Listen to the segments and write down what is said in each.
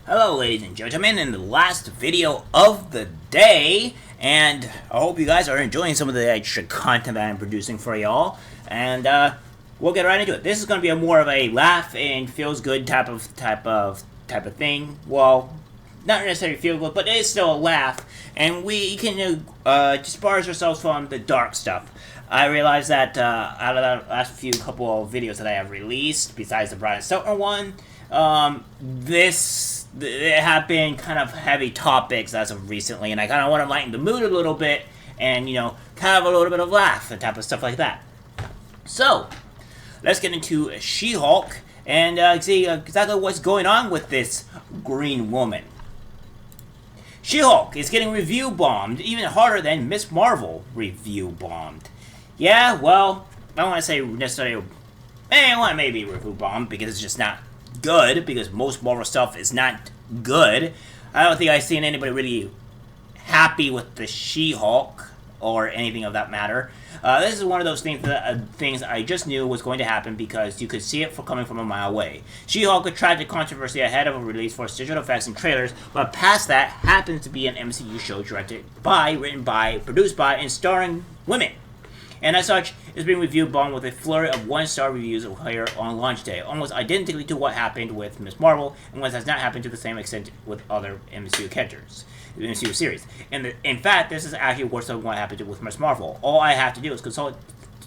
Hello ladies and gentlemen, in the last video of the day, and I hope you guys are enjoying some of the extra content that I'm producing for y'all, and we'll get right into it. This is going to be a more of a laugh and feels good type of thing. Well, not necessarily feel good, but it is still a laugh, and we can disparage ourselves from the dark stuff. I realized that out of the last couple of videos that I have released, besides the Brian Steltner one, there have been kind of heavy topics as of recently, and I kind of want to lighten the mood a little bit, and kind of a little bit of laugh and type of stuff like that. So, let's get into She-Hulk and see exactly what's going on with this green woman. She-Hulk is getting review bombed even harder than Miss Marvel review bombed. Yeah, well, I don't want to say necessarily, I want to maybe review bombed because it's just not good, because most Marvel stuff is not good. I don't think I've seen anybody really happy with the She-Hulk or anything of that matter. This is one of those things I just knew was going to happen because you could see it coming from a mile away. She-Hulk attracted controversy ahead of a release for digital effects and trailers, but past that happens to be an MCU show directed by, written by, produced by, and starring women. And as such, it's being reviewed bombed with a flurry of one-star reviews here on launch day, almost identically to what happened with Miss Marvel, and what has not happened to the same extent with other MCU characters, the MCU series. In fact, this is actually worse than what happened with Miss Marvel. All I have to do is consult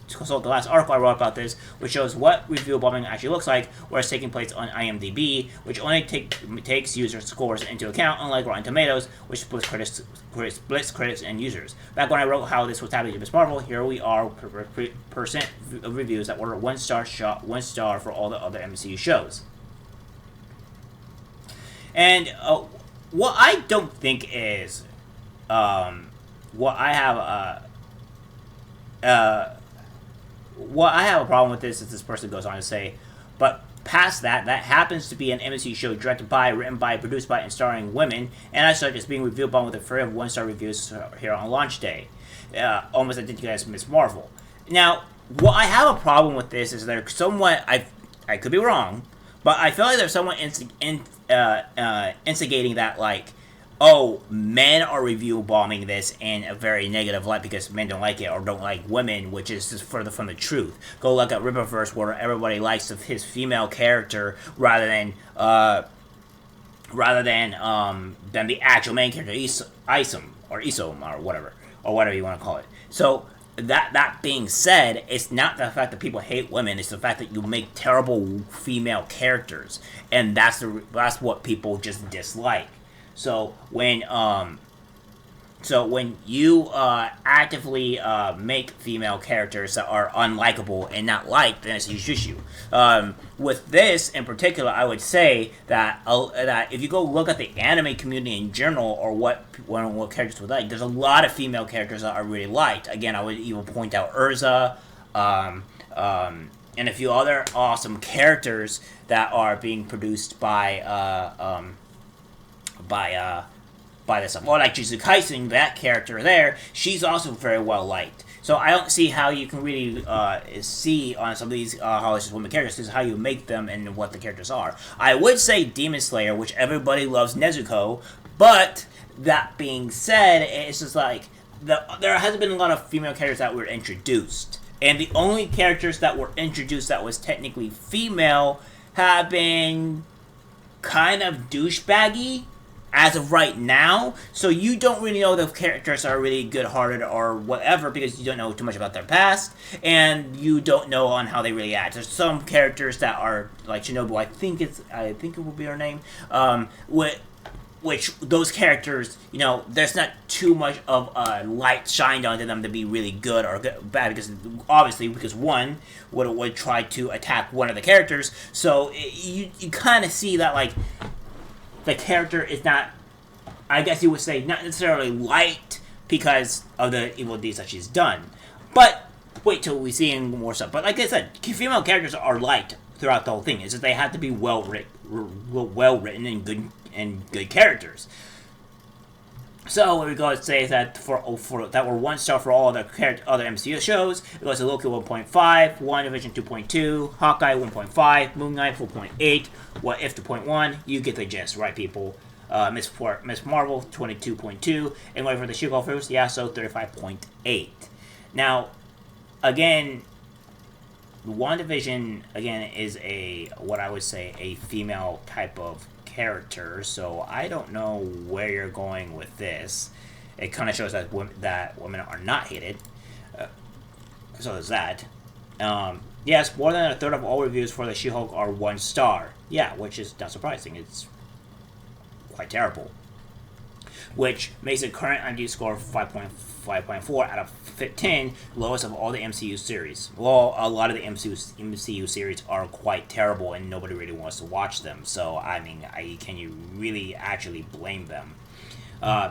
the last article I wrote about this, which shows what review bombing actually looks like, where it's taking place on IMDb, which only takes user scores into account, unlike Rotten Tomatoes, which splits critics and users. Back when I wrote how this was happening to Miss Marvel, here we are percent of reviews that were one star for all the other MCU shows. And what I don't think is what I have a problem with this is this person goes on to say, but past that happens to be an MCU show directed by, written by, produced by, and starring women, and as such, it's being reviewed with a flurry of one-star reviews here on launch day, almost identical as Miss Marvel. Now, what I have a problem with this is they're somewhat, I could be wrong, but I feel like they're somewhat instigating that, like, oh, men are review bombing this in a very negative light because men don't like it or don't like women, which is just further from the truth. Go look at Ripperverse, where everybody likes his female character rather than the actual main character, Isom or whatever you want to call it. So that being said, it's not the fact that people hate women; it's the fact that you make terrible female characters, and that's what people just dislike. So when you actively make female characters that are unlikable and not liked, then it's a huge issue. With this in particular, I would say that if you go look at the anime community in general, or what characters would like, there's a lot of female characters that are really liked. Again, I would even point out Urza, and a few other awesome characters that are being produced by this stuff. Well, like Jujutsu Kaisen, that character there, she's also very well liked. So I don't see how you can really see on some of these Hollywood women characters is how you make them and what the characters are. I would say Demon Slayer, which everybody loves Nezuko, but that being said, it's just like there hasn't been a lot of female characters that were introduced, and the only characters that were introduced that was technically female have been kind of douchebaggy as of right now, so you don't really know if the characters are really good-hearted or whatever because you don't know too much about their past, and you don't know on how they really act. There's some characters that are like Shinobu, I think it will be her name, which those characters, there's not too much of a light shined onto them to be really good or bad, because one would try to attack one of the characters, so you kind of see that, like, the character is not, I guess you would say, not necessarily liked because of the evil deeds that she's done. But wait till we see more stuff. But like I said, female characters are liked throughout the whole thing. It's just they have to be well written and good characters. So we're going to say that for that were 1 star for all other MCU shows. It goes to Loki 1.5, WandaVision 2.2, Hawkeye 1.5, Moon Knight 4.8, What If 2.1. You get the gist, right, people? Miss Marvel 22.2, and wait for the She-Hulk first, yeah, so 35.8. Now, again, WandaVision again is what I would say a female type of character, so I don't know where you're going with this. It kind of shows that women are not hated. So there's that. Yes, more than a third of all reviews for the She-Hulk are 1 star. Yeah, which is not surprising. It's quite terrible. Which makes the current IMDb score 5.4 out of 10, lowest of all the MCU series. Well, a lot of the MCU series are quite terrible, and nobody really wants to watch them. So, I mean, can you really actually blame them?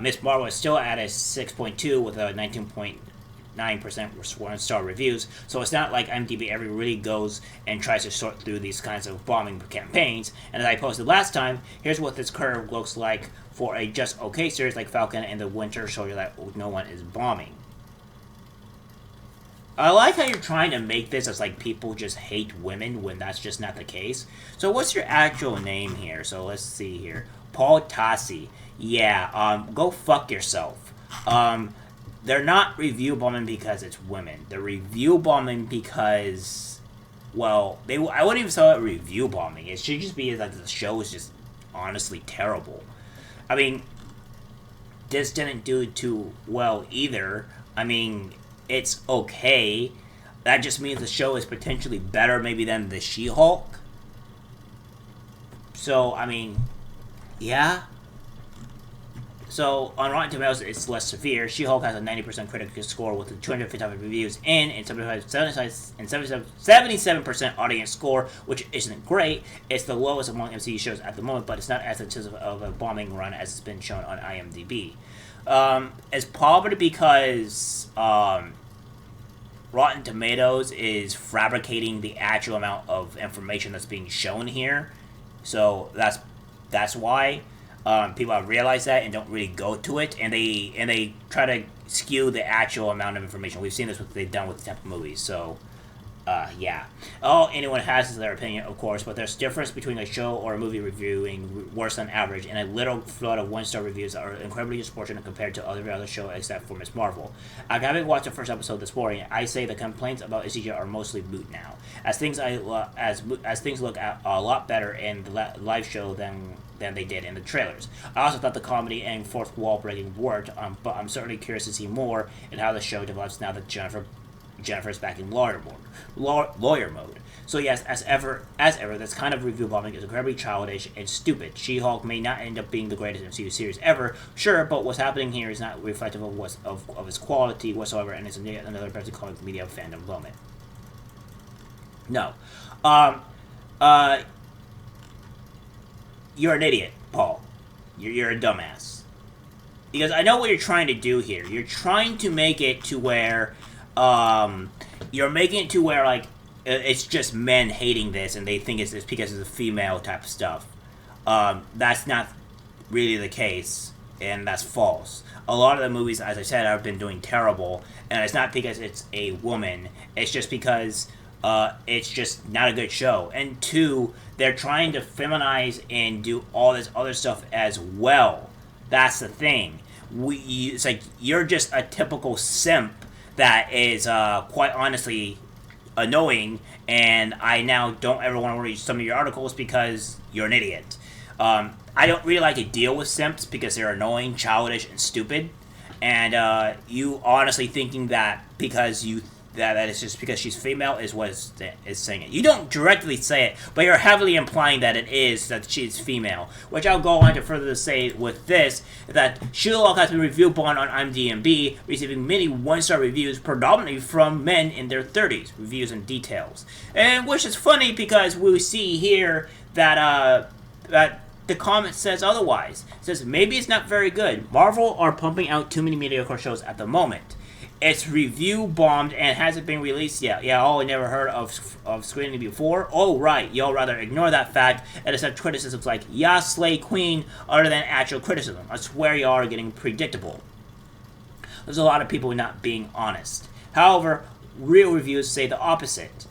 Miss Marvel is still at a 6.2 with a 19.9% 1 star reviews. So it's not like IMDb ever really goes and tries to sort through these kinds of bombing campaigns. And as I posted last time, here's what this curve looks like for a just okay series like Falcon and the Winter Soldier that no one is bombing. I like how you're trying to make this as like people just hate women when that's just not the case. So what's your actual name here? So let's see here. Paul Tassi. Yeah, go fuck yourself. They're not review bombing because it's women. They're review bombing because, well, I wouldn't even say it review bombing. It should just be like the show is just honestly terrible. I mean, this didn't do too well either. I mean, it's okay. That just means the show is potentially better maybe than the She-Hulk. So, I mean, yeah. So, on Rotten Tomatoes, it's less severe. She-Hulk has a 90% critical score with 255 reviews and 77% audience score, which isn't great. It's the lowest among MCU shows at the moment, but it's not as intensive of a bombing run as it's been shown on IMDb. It's probably because Rotten Tomatoes is fabricating the actual amount of information that's being shown here. So, that's why. People have realized that and don't really go to it, and they try to skew the actual amount of information. We've seen this what they've done with the type of movies. So, yeah. All anyone has is their opinion, of course, but there's difference between a show or a movie reviewing worse than average and a little flood of 1 star reviews that are incredibly disproportionate compared to every other show except for Miss Marvel. After having watched the first episode this morning, I say the complaints about SCG are mostly moot now, as things look a lot better in the live show than they did in the trailers. I also thought the comedy and fourth wall breaking worked, but I'm certainly curious to see more in how the show develops now that Jennifer's back in lawyer mode. So yes, as ever, this kind of review bombing is incredibly childish and stupid. She-Hulk may not end up being the greatest MCU series ever, sure, but what's happening here is not reflective of its quality whatsoever, and it's another person comic media fandom moment. No. You're an idiot, Paul. You're a dumbass. Because I know what you're trying to do here. You're trying to make it to where, like, it's just men hating this and they think it's because it's a female type of stuff. That's not really the case, and that's false. A lot of the movies, as I said, have been doing terrible, and it's not because it's a woman. It's just because it's just not a good show. And two, they're trying to feminize and do all this other stuff as well. That's the thing. It's like you're just a typical simp that is quite honestly annoying, and I now don't ever want to read some of your articles because you're an idiot. I don't really like to deal with simps because they're annoying, childish, and stupid. And you honestly thinking that because that it's just because she's female is what is saying it. You don't directly say it, but you're heavily implying that it is that she's female. Which I'll go on to further say with this, that She-Hulk has been review bombed on IMDb, receiving many 1-star reviews, predominantly from men in their 30s, reviews and details. And which is funny because we see here that the comment says otherwise. It says, maybe it's not very good. Marvel are pumping out too many mediocre shows at the moment. It's review bombed and hasn't been released yet. Yeah, oh, I never heard of screening before. Oh, right. Y'all rather ignore that fact and accept criticisms like, yeah, slay queen, other than actual criticism. I swear y'all are getting predictable. There's a lot of people not being honest. However, real reviews say the opposite.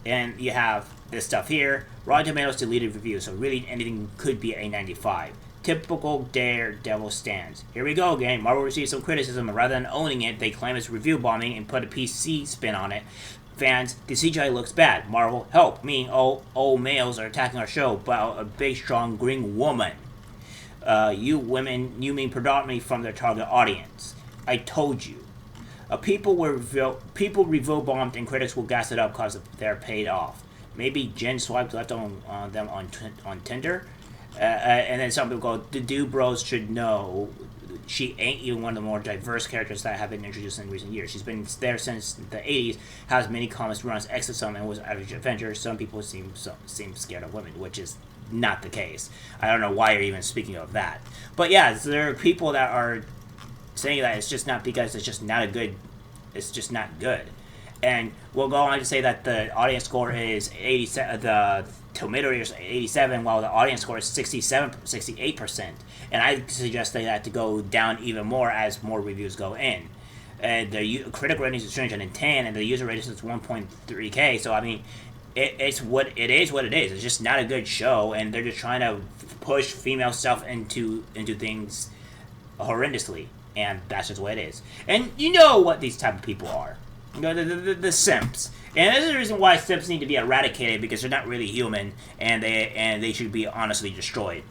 And you have this stuff here. Rotten Tomatoes deleted reviews, so really anything could be a 95. Typical Daredevil stands. Here we go again. Marvel received some criticism, and rather than owning it, they claim it's review bombing and put a PC spin on it. Fans, the CGI looks bad. Marvel, help. Meaning old males are attacking our show about a big, strong, green woman. You women, you mean predominantly from their target audience. I told you. People review bombed and critics will gas it up because they're paid off. Maybe Jen swiped left on them on Tinder. And then some people go, the Dude Bros should know she ain't even one of the more diverse characters that have been introduced in recent years. She's been there since the 80s, has many comics, runs Exosome, and was an average Avenger. Some people seem scared of women, which is not the case. I don't know why you're even speaking of that. But yeah, there are people that are saying that it's just not because it's just not not good. And we'll go on to say that the audience score is 87, the tomato rating is 87, while the audience score is 68%. And I suggest that to go down even more as more reviews go in. The critical rating is 310, and the user rating is 1.3K. So I mean, it's what it is. It's just not a good show, and they're just trying to push female stuff into things horrendously, and that's just what it is. And you know what these type of people are. You know, the simps. And this is the reason why simps need to be eradicated, because they're not really human, and they should be honestly destroyed.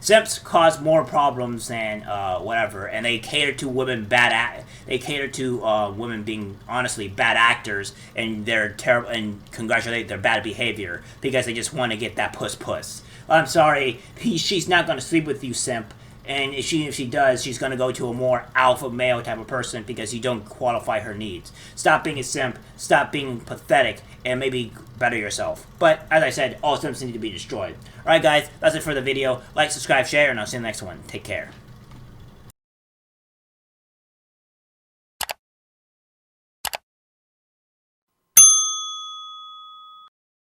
Simps cause more problems than whatever, and they cater to women they cater to women being honestly bad actors, and they're terrible and congratulate their bad behavior because they just want to get that puss. I'm sorry, she's not going to sleep with you, simp. And if she does, she's going to go to a more alpha male type of person because you don't qualify her needs. Stop being a simp, stop being pathetic, and maybe better yourself. But, as I said, all simps need to be destroyed. Alright guys, that's it for the video. Like, subscribe, share, and I'll see you in the next one. Take care.